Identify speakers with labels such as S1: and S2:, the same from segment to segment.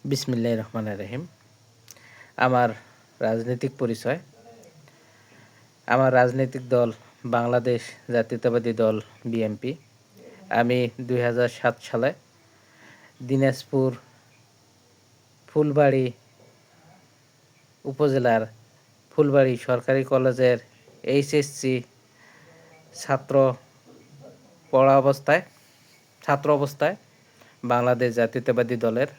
S1: বিসমিল্লাহির রহমানির রহিম। আমার রাজনৈতিক পরিচয়। আমার রাজনৈতিক দল বাংলাদেশ জাতীয়তাবাদী দল বিএনপি। আমি ২০০৭ সালে দিনাজপুর ফুলবাড়ী উপজেলার ফুলবাড়ী সরকারি কলেজের এইচএসসি ছাত্র অবস্থায় বাংলাদেশ জাতীয়তাবাদী দলের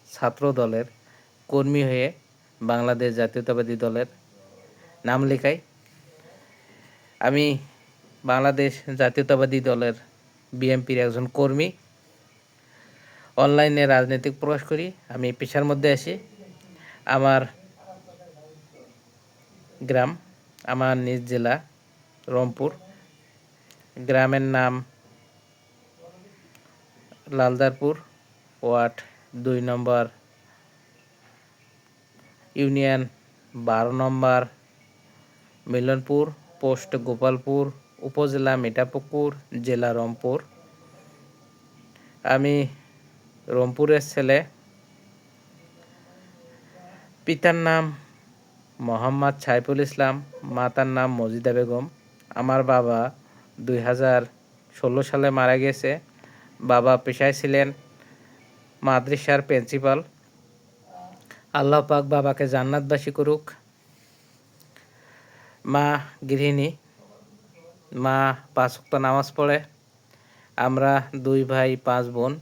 S1: ছাত্র দলের কর্মী হয়ে বাংলাদেশ জাতীয়তাবাদী দলের নাম লেখাই। আমি বাংলাদেশ জাতীয়তাবাদী দলের বিএনপির একজন কর্মী। অনলাইনে রাজনৈতিক প্রকাশ করি। আমি পেশার মধ্যে আছি। আমার গ্রাম, আমার নিজ জেলা রংপুর। গ্রামের নাম লালদারপুর, ওয়ার্ড ২ নম্বর, ইউনিয়ন ১২ নম্বর, মিলনপুর, পোস্ট গোপালপুর, উপজেলা মিঠাপুকুর, জেলা রংপুর। আমি রংপুরের ছেলে। পিতার নাম মোহাম্মদ সাইফুল ইসলাম, মাতার নাম মজিদা বেগম। আমার বাবা ২০১৬ সালে মারা গেছে। বাবা পেশায় ছিলেন মাদ্রাসার প্রিন্সিপাল। আল্লাহ পাক বাবাকে জান্নাতবাসী করুক। মা গৃহিণী, মা ৫ ওয়াক্ত নামাজ পড়ে। আমরা ২ ভাই ৫ বোন।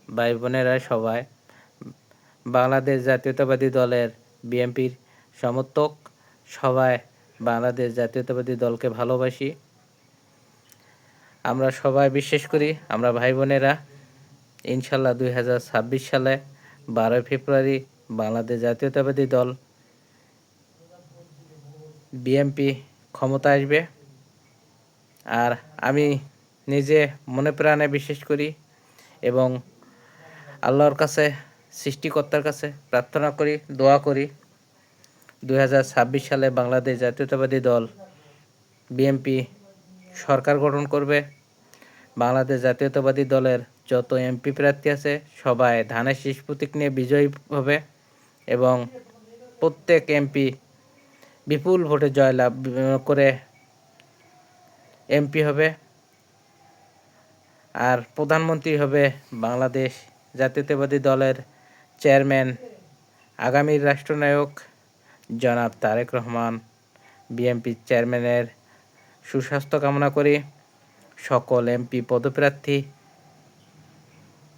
S1: ভাই বোনেরা সবাই বাংলাদেশ জাতীয়তাবাদী দলের বিএনপির সমর্থক। সবাই বাংলাদেশ জাতীয়তাবাদী দলকে ভালোবাসি। আমরা সবাই বিশ্বাস করি আমরা ভাই বোনেরা ইনশাল্লাহ ২০২৬ সালে ১২ ফেব্রুয়ারি বাংলাদেশ জাতীয়তাবাদী দল বিএনপি ক্ষমতা আসবে। আর আমি নিজে মনে প্রাণে বিশ্বাস করি এবং আল্লাহর কাছে, সৃষ্টিকর্তার কাছে প্রার্থনা করি, দোয়া করি ২০২৬ সালে বাংলাদেশ জাতীয়তাবাদী দল বিএনপি সরকার গঠন করবে। বাংলাদেশ জাতীয়তাবাদী দলের যত এমপি প্রার্থী আছে সবাই ধানের শীষ প্রতীক নিয়ে বিজয়ী হবে এবং প্রত্যেক এমপি বিপুল ভোটে জয়লাভ করে এমপি হবে। আর প্রধানমন্ত্রী হবে বাংলাদেশ জাতীয়তাবাদী দলের চেয়ারম্যান, আগামীর রাষ্ট্রনায়ক জনাব তারেক রহমান। বিএনপি চেয়ারম্যানের সুস্বাস্থ্য কামনা করি। সকল এমপি পদপ্রার্থী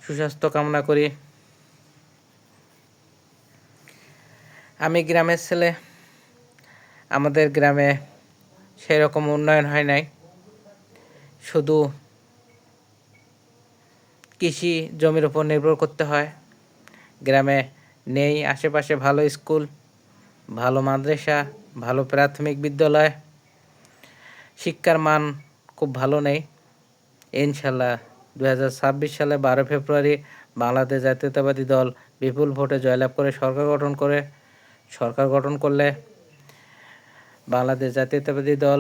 S1: সুস্বাস্থ্য কামনা করি। আমি গ্রামের ছেলে। আমাদের গ্রামে সেরকম উন্নয়ন হয় নাই। শুধু কৃষি জমির উপর নির্ভর করতে হয়। গ্রামে নেই আশেপাশে ভালো স্কুল, ভালো মাদ্রাসা, ভালো প্রাথমিক বিদ্যালয়। শিক্ষার মান খুব ভালো নেই। ইনশাল্লাহ ২০২৬ সালে ১২ ফেব্রুয়ারি বাংলাদেশ জাতীয়তাবাদী দল বিপুল ভোটে জয়লাভ করে সরকার গঠন করলে বাংলাদেশ জাতীয়তাবাদী দল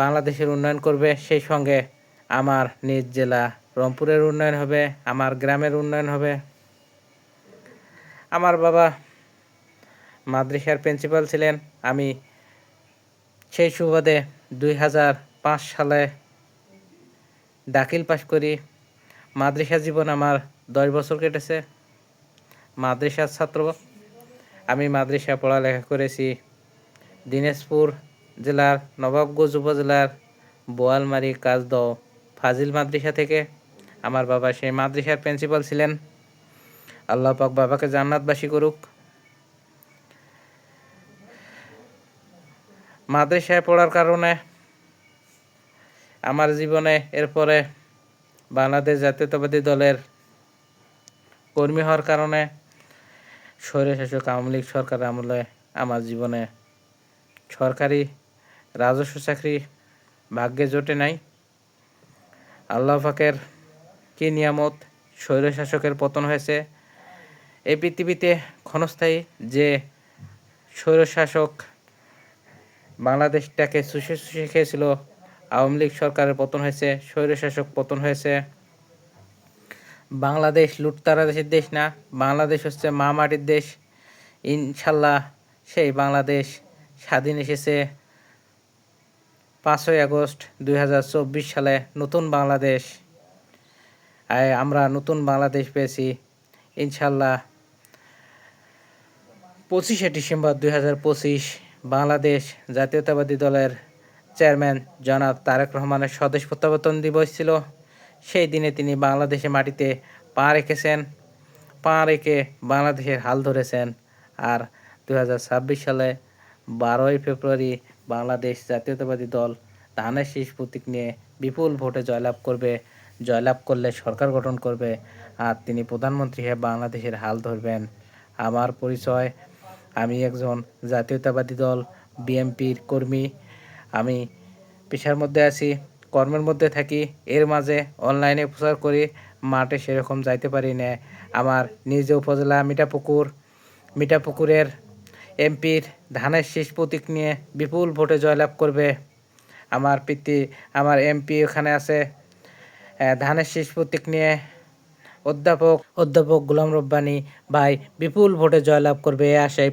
S1: বাংলাদেশের উন্নয়ন করবে। সেই সঙ্গে আমার নিজ জেলা রংপুরের উন্নয়ন হবে, আমার গ্রামের উন্নয়ন হবে। আমার বাবা মাদ্রাসার প্রিন্সিপাল ছিলেন। আমি সেই সুবাদে ২০০৫ সালে দাখিল পাশ করি। মাদ্রাসা জীবন আমার ১০ বছর কেটেছে। মাদ্রাসার ছাত্র। আমি মাদ্রাসায় পড়ালেখা করেছি দিনাজপুর জেলার নবাবগঞ্জ উপজেলার বোয়ালমারী কাজদহ ফাজিল মাদ্রাসা থেকে। আমার বাবা সেই মাদ্রাসার প্রিন্সিপাল ছিলেন। আল্লাহ পাক বাবাকে জান্নাতবাসী করুক। মাদ্রাসায় পড়ার কারণে আমার জীবনে এরপরে বাংলাদেশ জাতীয়তাবাদী দলের কর্মী হওয়ার কারণে স্বৈরশাসক আওয়ামী লীগ সরকার আমলে আমার জীবনে সরকারি রাজস্ব চাকরি ভাগ্যে জোটে নাই। আল্লাহ পাকের কি নিয়ামত, স্বৈরশাসকের পতন হয়েছে। এই পৃথিবীতে ক্ষণস্থায়ী যে স্বৈরশাসক বাংলাদেশটাকে চুষে খেয়েছিল, আওয়ামী লীগ সরকারের পতন হয়েছে, স্বৈরশাসক পতন হয়েছে। বাংলাদেশ লুটতারা দেশের দেশ না, বাংলাদেশ হচ্ছে মা মাটির দেশ। ইনশাল্লাহ সেই বাংলাদেশ স্বাধীন এসেছে 5ই আগস্ট 2024 সালে। নতুন বাংলাদেশ, আমরা নতুন বাংলাদেশ পেয়েছি ইনশাল্লাহ। 25শে ডিসেম্বর 2025 বাংলাদেশ জাতীয়তাবাদী দলের চেয়ারম্যান জনাব তারেক রহমানের স্বদেশ প্রত্যাবর্তন দিবস ছিল। সেই দিনে তিনি বাংলাদেশের মাটিতে পা রেখেছেন, পা রেখে বাংলাদেশের হাল ধরেছেন। আর 2026 সালে 12ই ফেব্রুয়ারি বাংলাদেশ জাতীয়তাবাদী দল ধানের শীষ প্রতীক নিয়ে বিপুল ভোটে জয়লাভ করবে। জয়লাভ করলে সরকার গঠন করবে আর তিনি প্রধানমন্ত্রী হয়ে বাংলাদেশের হাল ধরবেন। আমার পরিচয়, আমি একজন জাতীয়তাবাদী দল বিএনপির কর্মী। আমি পেশার মধ্যে আছি, কর্মের মধ্যে থাকি, এর মাঝে অনলাইনে প্রচার করি, মাঠে সেরকম যাইতে পারি না। আমার নিজ উপজেলা মিঠাপুকুরের এমপির ধানের শীষ প্রতীক নিয়ে বিপুল ভোটে জয়লাভ করবে। আমার এমপি ওখানে আছে, ধানের শীষ প্রতীক নিয়ে অধ্যাপক গোলাম রব্বানী ভাই বিপুল ভোটে জয়লাভ করবে, এই আশায়